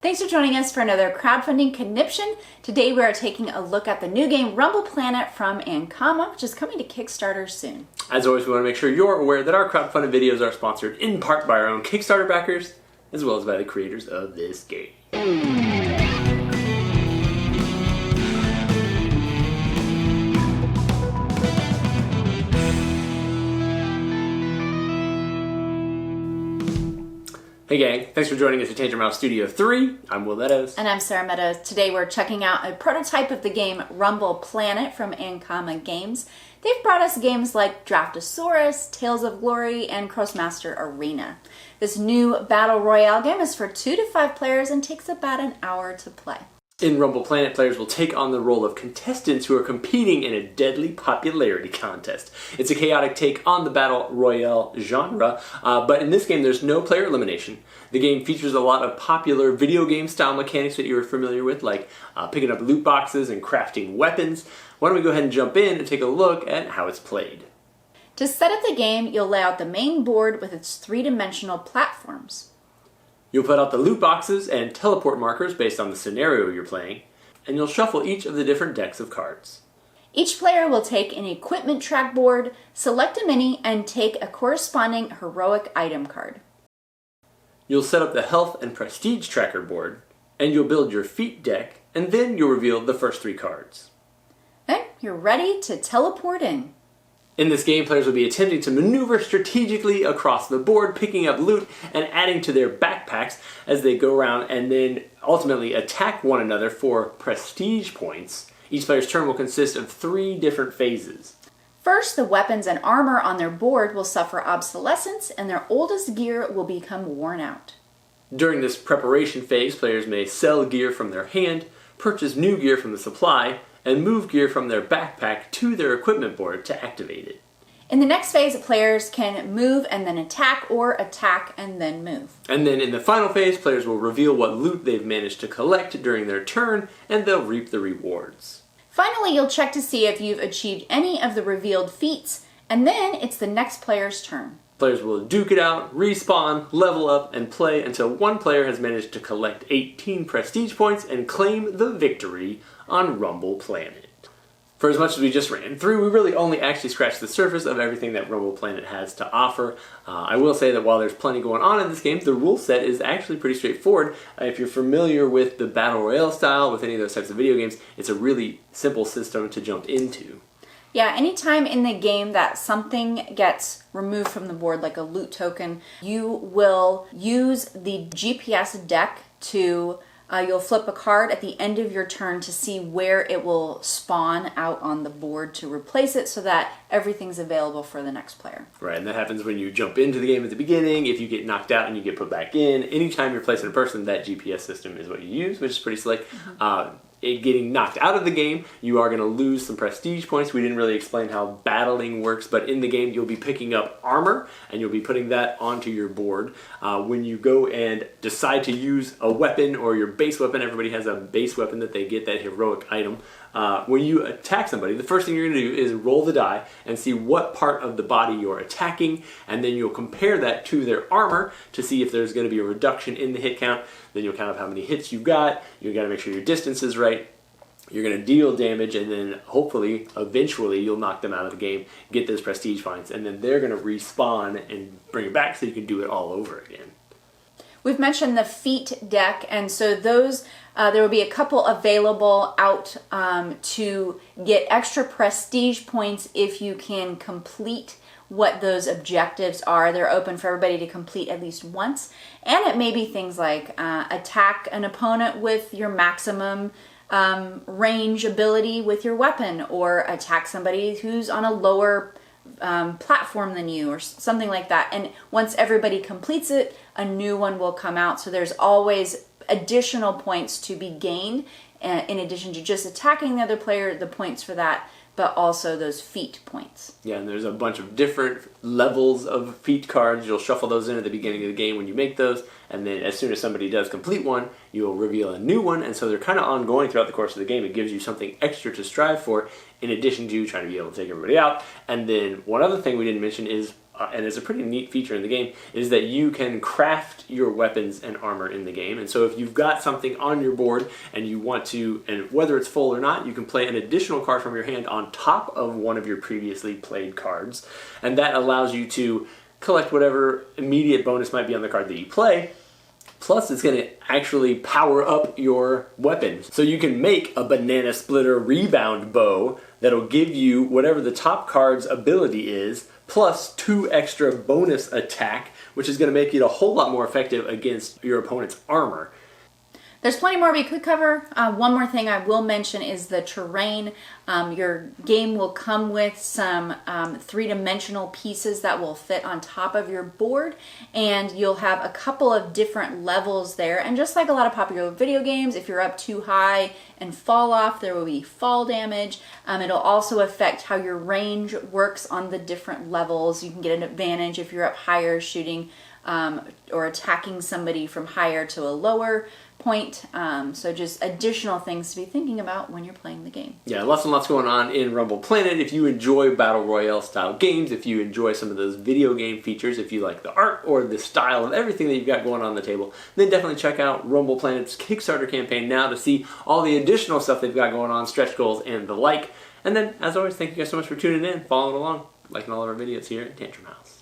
Thanks for joining us for another crowdfunding conniption. Today we are taking a look at the new game Rumble Planet from Anakama, which is coming to Kickstarter soon. As always, we want to make sure you're aware that our crowdfunded videos are sponsored in part by our own Kickstarter backers, as well as by the creators of this game. Hey gang, thanks for joining us at Tanger Mouse Studio 3. I'm Will Meadows. And I'm Sara Meadows. Today we're checking out a prototype of the game Rumble Planet from Anakama Games. They've brought us games like Draftosaurus, Tales of Glory, and Crossmaster Arena. This new Battle Royale game is for 2 to 5 players and takes about an hour to play. In Rumble Planet, players will take on the role of contestants who are competing in a deadly popularity contest. It's a chaotic take on the Battle Royale genre, but in this game there's no player elimination. The game features a lot of popular video game style mechanics that you're familiar with, like picking up loot boxes and crafting weapons. Why don't we go ahead and jump in and take a look at how it's played. To set up the game, you'll lay out the main board with its 3-dimensional platforms. You'll put out the loot boxes and teleport markers based on the scenario you're playing, and you'll shuffle each of the different decks of cards. Each player will take an equipment track board, select a mini, and take a corresponding heroic item card. You'll set up the health and prestige tracker board, and you'll build your feat deck, and then you'll reveal the first 3 cards. Then you're ready to teleport in. In this game, players will be attempting to maneuver strategically across the board, picking up loot and adding to their backpacks as they go around and then ultimately attack one another for prestige points. Each player's turn will consist of 3 different phases. First, the weapons and armor on their board will suffer obsolescence and their oldest gear will become worn out. During this preparation phase, players may sell gear from their hand, purchase new gear from the supply, and move gear from their backpack to their equipment board to activate it. In the next phase, players can move and then attack, or attack and then move. And then in the final phase, players will reveal what loot they've managed to collect during their turn, and they'll reap the rewards. Finally, you'll check to see if you've achieved any of the revealed feats, and then it's the next player's turn. Players will duke it out, respawn, level up, and play until one player has managed to collect 18 prestige points and claim the victory on Rumble Planet. For as much as we just ran through, we really only actually scratched the surface of everything that Rumble Planet has to offer. I will say that while there's plenty going on in this game, the rule set is actually pretty straightforward. If you're familiar with the Battle Royale style, with any of those types of video games, it's a really simple system to jump into. Yeah, anytime in the game that something gets removed from the board, like a loot token, you will use the GPS deck to, you'll flip a card at the end of your turn to see where it will spawn out on the board to replace it so that everything's available for the next player. Right, and that happens when you jump into the game at the beginning. If you get knocked out and you get put back in, anytime you're placing a person, that GPS system is what you use, which is pretty slick. Getting knocked out of the game, you are going to lose some prestige points. We didn't really explain how battling works, but in the game you'll be picking up armor and you'll be putting that onto your board. When you go and decide to use a weapon or your base weapon, everybody has a base weapon that they get, that heroic item. When you attack somebody, the first thing you're going to do is roll the die and see what part of the body you're attacking, and then you'll compare that to their armor to see if there's going to be a reduction in the hit count. Then you'll count up how many hits you've got. You've got to make sure your distance is right. You're going to deal damage, and then hopefully, eventually, you'll knock them out of the game, get those prestige points, and then they're going to respawn and bring it back so you can do it all over again. We've mentioned the feat deck, and so those, there will be a couple available out to get extra prestige points if you can complete what those objectives are. They're open for everybody to complete at least once, and it may be things like attack an opponent with your maximum range ability with your weapon, or attack somebody who's on a lower platform than you, or something like that. And once everybody completes it, a new one will come out. So there's always additional points to be gained, in addition to just attacking the other player, the points for that, but also those feat points. Yeah, and there's a bunch of different levels of feat cards. You'll shuffle those in at the beginning of the game when you make those, and then as soon as somebody does complete one, you'll reveal a new one, and so they're kind of ongoing throughout the course of the game. It gives you something extra to strive for, in addition to trying to be able to take everybody out. And then one other thing we didn't mention is and it's a pretty neat feature in the game, is that you can craft your weapons and armor in the game. And so if you've got something on your board and you want to, and whether it's full or not, you can play an additional card from your hand on top of one of your previously played cards. And that allows you to collect whatever immediate bonus might be on the card that you play. Plus, it's going to actually power up your weapon. So you can make a banana splitter rebound bow that'll give you whatever the top card's ability is, plus 2 extra bonus attack, which is going to make it a whole lot more effective against your opponent's armor. There's plenty more we could cover. One more thing I will mention is the terrain. Your game will come with some 3-dimensional pieces that will fit on top of your board, and you'll have a couple of different levels there. And just like a lot of popular video games, if you're up too high and fall off, there will be fall damage. It'll also affect how your range works on the different levels. You can get an advantage if you're up higher shooting or attacking somebody from higher to a lower point. So just additional things to be thinking about when you're playing the game. Yeah, lots and lots going on in Rumble Planet. If you enjoy Battle Royale style games, if you enjoy some of those video game features, if you like the art or the style of everything that you've got going on the table, then definitely check out Rumble Planet's Kickstarter campaign now to see all the additional stuff they've got going on, stretch goals and the like. And then, as always, thank you guys so much for tuning in, following along, liking all of our videos here at Tantrum House.